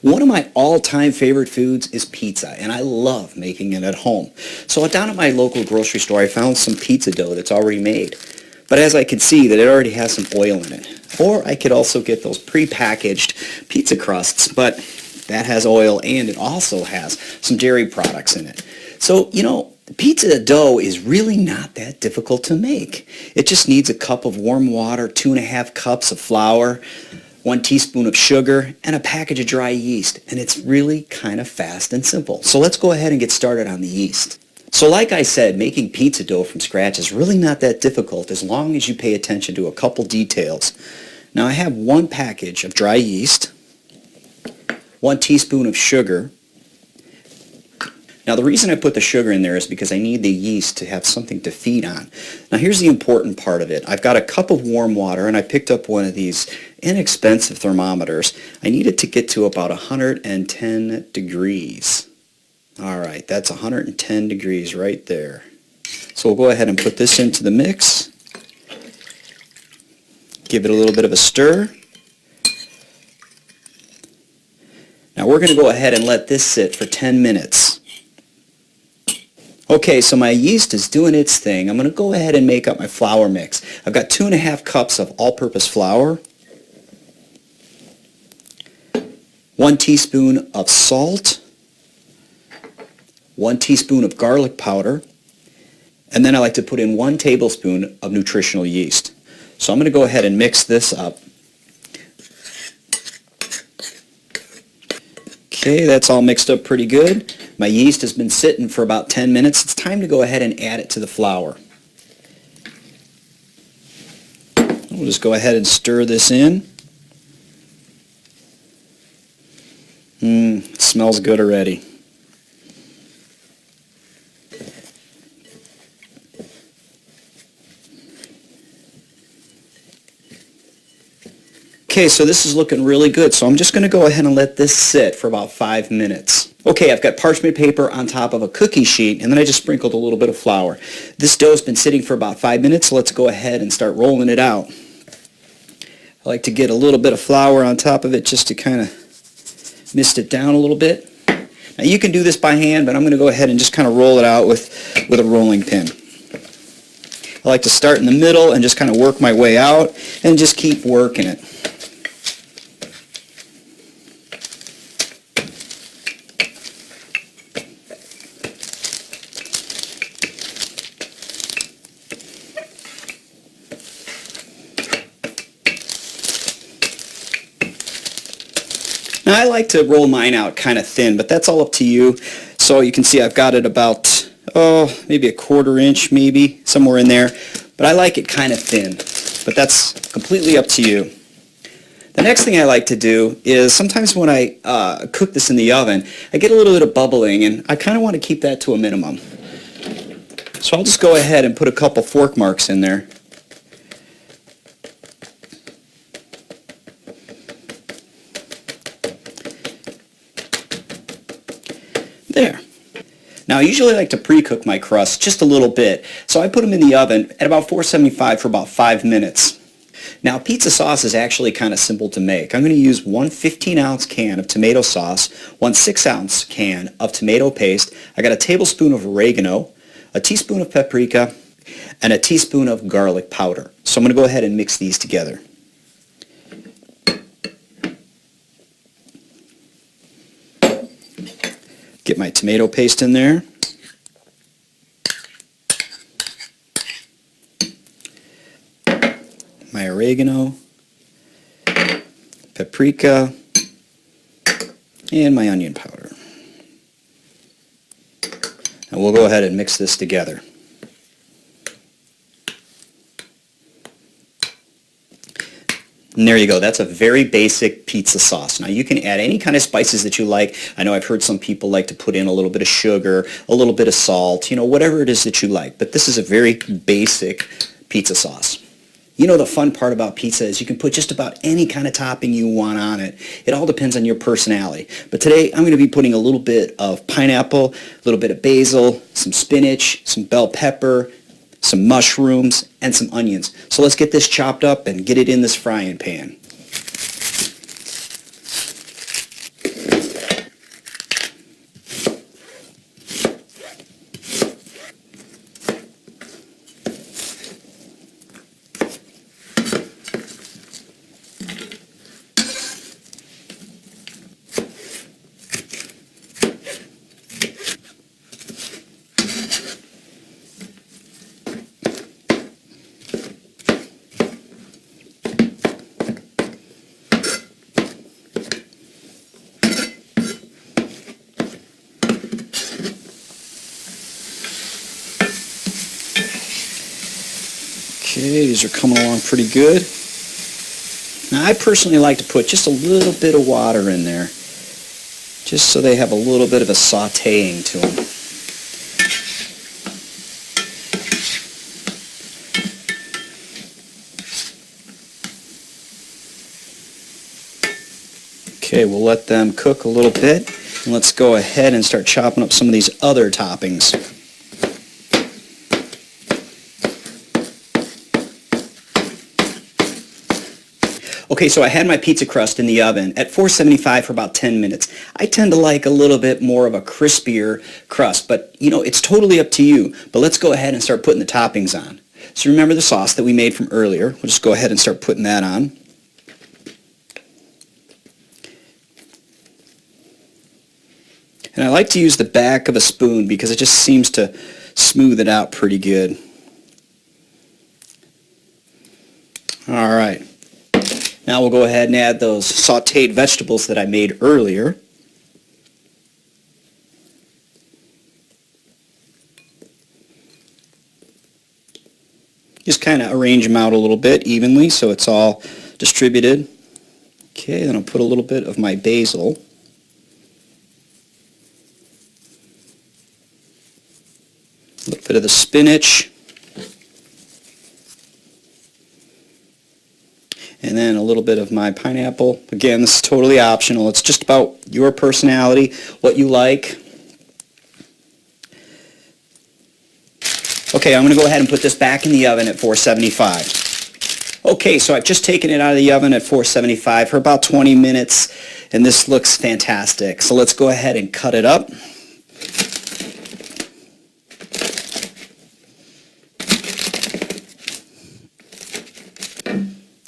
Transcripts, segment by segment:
One of my all-time favorite foods is pizza, and I love making it at home. So down at my local grocery store, I found some pizza dough that's already made. But as I can see that it already has some oil in it. Or I could also get those pre-packaged pizza crusts, but that has oil and it also has some dairy products in it. So, pizza dough is really not that difficult to make. It just needs a cup of warm water, 2.5 cups of flour, 1 teaspoon of sugar, and a package of dry yeast. And it's really kind of fast and simple. So let's go ahead and get started on the yeast. So like I said, making pizza dough from scratch is really not that difficult as long as you pay attention to a couple details. Now I have 1 package of dry yeast, 1 teaspoon of sugar. Now the reason I put the sugar in there is because I need the yeast to have something to feed on. Now here's the important part of it. I've got a cup of warm water and I picked up one of these inexpensive thermometers. I need it to get to about 110 degrees. Alright, that's 110 degrees right there. So we'll go ahead and put this into the mix. Give it a little bit of a stir. Now we're going to go ahead and let this sit for 10 minutes. Okay, so my yeast is doing its thing. I'm going to go ahead and make up my flour mix. I've got 2.5 cups of all-purpose flour, 1 teaspoon of salt, 1 teaspoon of garlic powder, and then I like to put in 1 tablespoon of nutritional yeast. So I'm going to go ahead and mix this up. Okay, that's all mixed up pretty good. My yeast has been sitting for about 10 minutes. It's time to go ahead and add it to the flour. We'll just go ahead and stir this in. It smells good already. Okay, so this is looking really good, so I'm just going to go ahead and let this sit for about 5 minutes. Okay, I've got parchment paper on top of a cookie sheet, and then I just sprinkled a little bit of flour. This dough's been sitting for about 5 minutes, so let's go ahead and start rolling it out. I like to get a little bit of flour on top of it just to kind of mist it down a little bit. Now you can do this by hand, but I'm going to go ahead and just kind of roll it out with a rolling pin. I like to start in the middle and just kind of work my way out and just keep working it. Now I like to roll mine out kind of thin, but that's all up to you. So you can see I've got it about, maybe 1/4 inch, maybe, somewhere in there. But I like it kind of thin, but that's completely up to you. The next thing I like to do is sometimes when I cook this in the oven, I get a little bit of bubbling, and I kind of want to keep that to a minimum. So I'll just go ahead and put a couple fork marks in there. There. Now I usually like to pre-cook my crusts just a little bit, so I put them in the oven at about 475 for about 5 minutes. Now pizza sauce is actually kind of simple to make. I'm going to use 1 15-ounce can of tomato sauce, 1 6-ounce can of tomato paste. I got a tablespoon of oregano, a teaspoon of paprika, and a teaspoon of garlic powder. So I'm going to go ahead and mix these together. Get my tomato paste in there. My oregano, paprika, and my onion powder. And we'll go ahead and mix this together. And there you go. That's a very basic pizza sauce. Now you can add any kind of spices that you like. I know I've heard some people like to put in a little bit of sugar, a little bit of salt, whatever it is that you like. But this is a very basic pizza sauce. The fun part about pizza is you can put just about any kind of topping you want on it. It all depends on your personality. But today I'm going to be putting a little bit of pineapple, a little bit of basil, some spinach, some bell pepper, some mushrooms, and some onions. So let's get this chopped up and get it in this frying pan. Okay, these are coming along pretty good. Now, I personally like to put just a little bit of water in there, just so they have a little bit of a sautéing to them. Okay, we'll let them cook a little bit, and let's go ahead and start chopping up some of these other toppings. Okay, so I had my pizza crust in the oven at 475 for about 10 minutes. I tend to like a little bit more of a crispier crust, but you know, it's totally up to you. But let's go ahead and start putting the toppings on. So remember the sauce that we made from earlier. We'll just go ahead and start putting that on. And I like to use the back of a spoon because it just seems to smooth it out pretty good. All right. Now we'll go ahead and add those sautéed vegetables that I made earlier. Just kind of arrange them out a little bit evenly so it's all distributed. Okay, then I'll put a little bit of my basil. A little bit of the spinach. And then a little bit of my pineapple. Again, this is totally optional. It's just about your personality, what you like. Okay, I'm going to go ahead and put this back in the oven at 475. Okay, so I've just taken it out of the oven at 475 for about 20 minutes, and this looks fantastic. So let's go ahead and cut it up.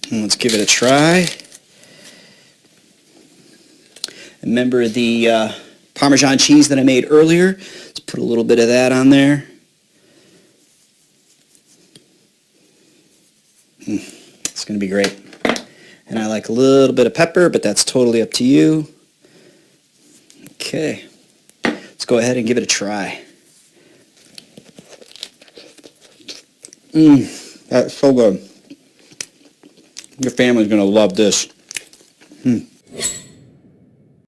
And let's give it a try. Remember the Parmesan cheese that I made earlier? Let's put a little bit of that on there. It's going to be great. And I like a little bit of pepper, but that's totally up to you. Okay. Let's go ahead and give it a try. That's so good. Your family's going to love this.